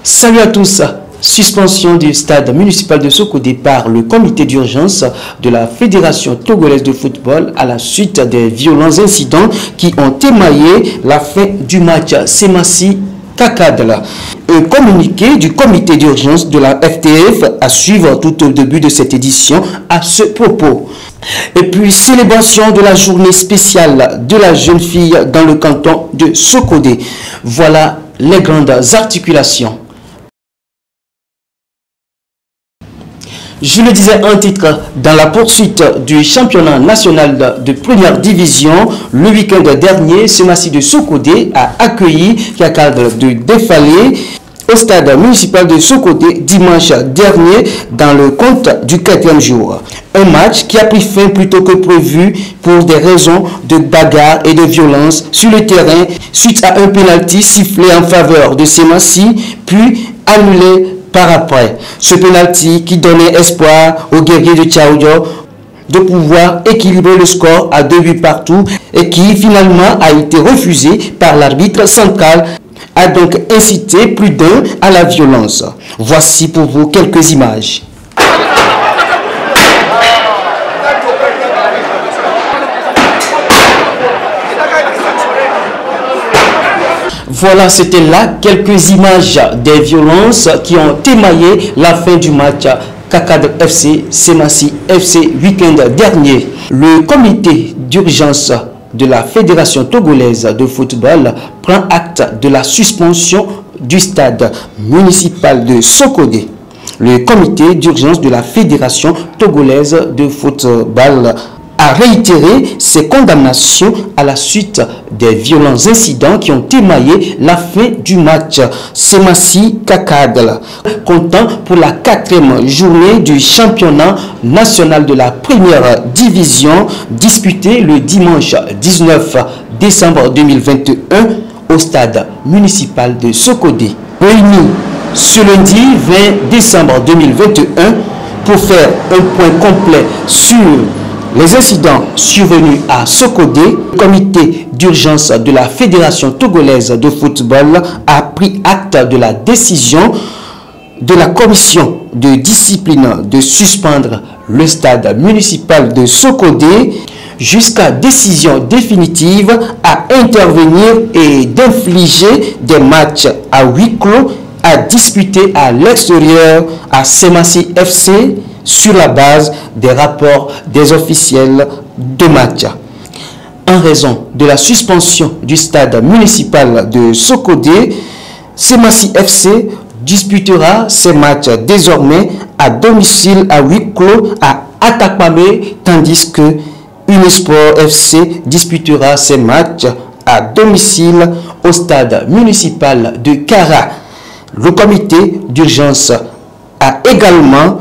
Salut à tous. Suspension du stade municipal de Sokodé par le comité d'urgence de la Fédération togolaise de football à la suite des violents incidents qui ont émaillé la fin du match Semassi Kakadla. Un communiqué du comité d'urgence de la FTF à suivre tout au début de cette édition à ce propos. Et puis, célébration de la journée spéciale de la jeune fille dans le canton de Sokodé. Voilà les grandes articulations. Je le disais en titre, dans la poursuite du championnat national de première division, le week-end dernier, Semassi de Sokodé a accueilli Kakadla de Défalé au stade municipal de Sokodé dimanche dernier dans le compte du 4e jour. Un match qui a pris fin plus tôt que prévu pour des raisons de bagarre et de violence sur le terrain suite à un pénalty sifflé en faveur de Semassi puis annulé par après. Ce pénalty qui donnait espoir aux guerriers de Tchaoudio de pouvoir équilibrer le score à 2 buts partout et qui finalement a été refusé par l'arbitre central, a donc incité plus d'un à la violence. Voici pour vous quelques images. Voilà, c'était là quelques images des violences qui ont émaillé la fin du match Kakadla FC Semassi FC week-end dernier. Le comité d'urgence de la Fédération togolaise de football prend acte de la suspension du stade municipal de Sokodé. Le comité d'urgence de la Fédération togolaise de football a réitéré ses condamnations à la suite des violents incidents qui ont émaillé la fin du match Semassi Kakadla, comptant pour la 4e journée du championnat national de la première division disputé le dimanche 19 décembre 2021 au stade municipal de Sokodé. Réunis ce lundi 20 décembre 2021 pour faire un point complet sur les incidents survenus à Sokodé, le comité d'urgence de la Fédération togolaise de football a pris acte de la décision de la commission de discipline de suspendre le stade municipal de Sokodé jusqu'à décision définitive à intervenir et d'infliger des matchs à huis clos à disputer à l'extérieur à Semassi FC sur la base des rapports des officiels de match. En raison de la suspension du stade municipal de Sokodé, Semassi FC disputera ses matchs désormais à domicile à huis clos à Atakpamé, tandis que Unisport FC disputera ses matchs à domicile au stade municipal de Kara. Le comité d'urgence a également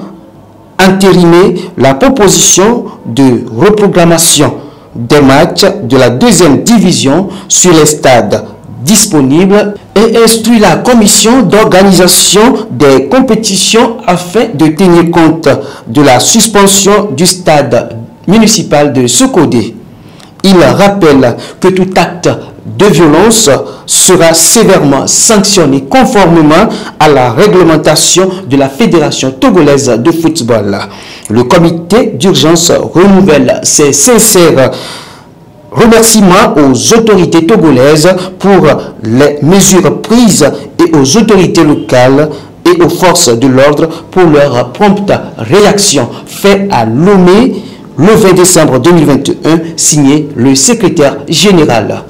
entériné la proposition de reprogrammation des matchs de la 2e division sur les stades disponibles et instruit la commission d'organisation des compétitions afin de tenir compte de la suspension du stade municipal de Sokodé. Il rappelle que tout acte de violence sera sévèrement sanctionné conformément à la réglementation de la Fédération togolaise de football. Le comité d'urgence renouvelle ses sincères remerciements aux autorités togolaises pour les mesures prises et aux autorités locales et aux forces de l'ordre pour leur prompte réaction. Fait à Lomé le 20 décembre 2021, signé le secrétaire général.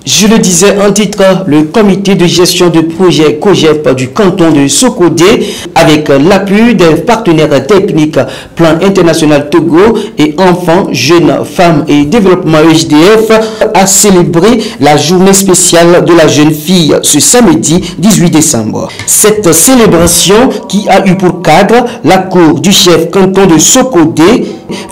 Je le disais en titre, le comité de gestion de projet COGEP du canton de Sokodé, avec l'appui des partenaires techniques Plan International Togo et Enfants, Jeunes, Femmes et Développement EJDF, a célébré la journée spéciale de la jeune fille ce samedi 18 décembre. Cette célébration, qui a eu pour cadre la cour du chef canton de Sokodé,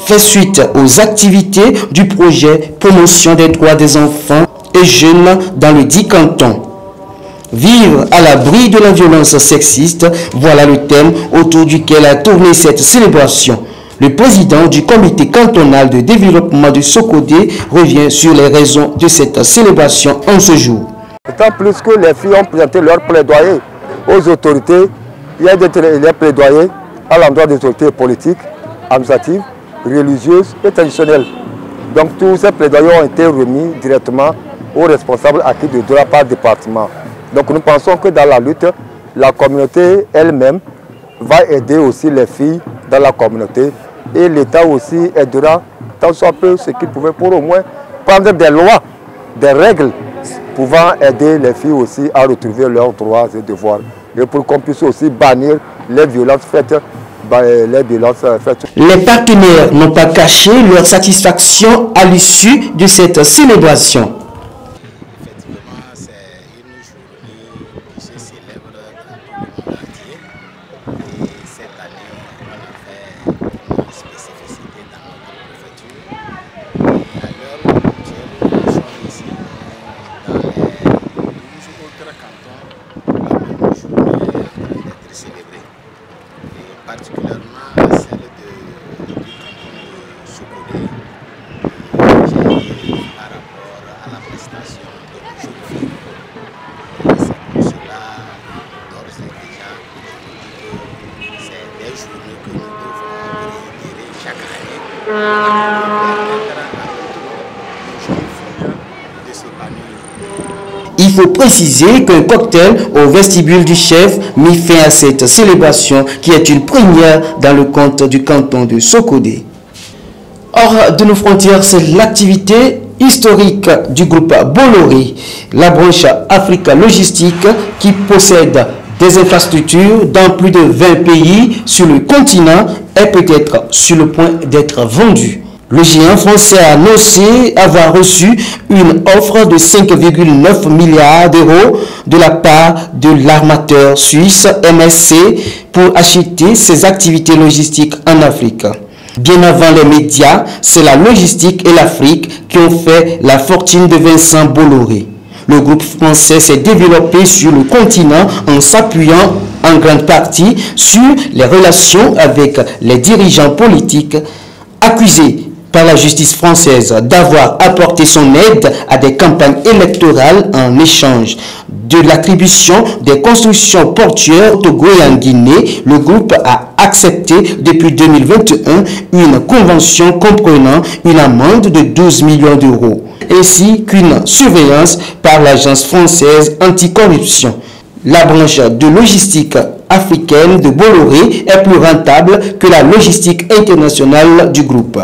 fait suite aux activités du projet Promotion des droits des enfants et jeunes dans le dit canton. Vivre à l'abri de la violence sexiste, voilà le thème autour duquel a tourné cette célébration. Le président du comité cantonal de développement de Sokodé revient sur les raisons de cette célébration en ce jour. D'autant plus que les filles ont présenté leur plaidoyer aux autorités, il y a des plaidoyers à l'endroit des autorités politiques, administratives, religieuses et traditionnelles. Donc tous ces plaidoyers ont été remis directement aux responsables acquis de droit par département. Donc nous pensons que dans la lutte, la communauté elle-même va aider aussi les filles dans la communauté et l'État aussi aidera tant soit peu ce qu'il pouvait pour au moins prendre des lois, des règles pouvant aider les filles aussi à retrouver leurs droits et devoirs. Et pour qu'on puisse aussi bannir les violences faites. Les partenaires n'ont pas caché leur satisfaction à l'issue de cette célébration. Effectivement, c'est une journée qui se célèbre dans le monde entier. Et cette année, on a fait une spécificité dans notre préfecture. Et à l'heure actuelle, nous sommes ici dans les 12 autres cantons. La même journée est en train d'être célébrée. Et particulièrement celle du canton de Sokodé. J'ai par rapport à la prestation de nos jeunes filles. C'est pour cela, d'ores et déjà, c'est des journées que nous devons réitérer chaque année pour permettre à toutes nos jeunes filles de s'épanouir. Il faut préciser qu'un cocktail au vestibule du chef mit fin à cette célébration qui est une première dans le compte du canton de Sokodé. Hors de nos frontières, c'est l'activité historique du groupe Bolloré, la branche Africa Logistique qui possède des infrastructures dans plus de 20 pays sur le continent est peut-être sur le point d'être vendue. Le géant français a annoncé avoir reçu une offre de 5,9 milliards d'euros de la part de l'armateur suisse MSC pour acheter ses activités logistiques en Afrique. Bien avant les médias, c'est la logistique et l'Afrique qui ont fait la fortune de Vincent Bolloré. Le groupe français s'est développé sur le continent en s'appuyant en grande partie sur les relations avec les dirigeants politiques accusés par la justice française d'avoir apporté son aide à des campagnes électorales en échange de l'attribution des constructions portuaires au Togo et en Guinée. Le groupe a accepté depuis 2021 une convention comprenant une amende de 12 millions d'euros ainsi qu'une surveillance par l'agence française anticorruption. La branche de logistique africaine de Bolloré est plus rentable que la logistique internationale du groupe.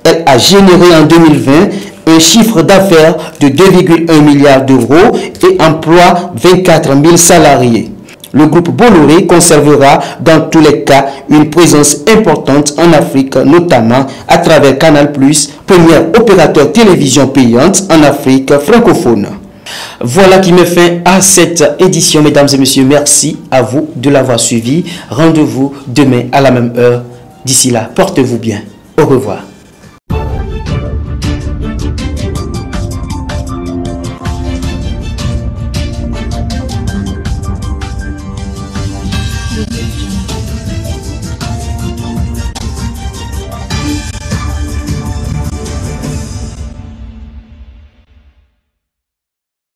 Elle a généré en 2020 un chiffre d'affaires de 2,1 milliards d'euros et emploie 24 000 salariés. Le groupe Bolloré conservera dans tous les cas une présence importante en Afrique, notamment à travers Canal+, premier opérateur télévision payante en Afrique francophone. Voilà qui met fin à cette édition, mesdames et messieurs. Merci à vous de l'avoir suivi. Rendez-vous demain à la même heure. D'ici là, portez-vous bien. Au revoir.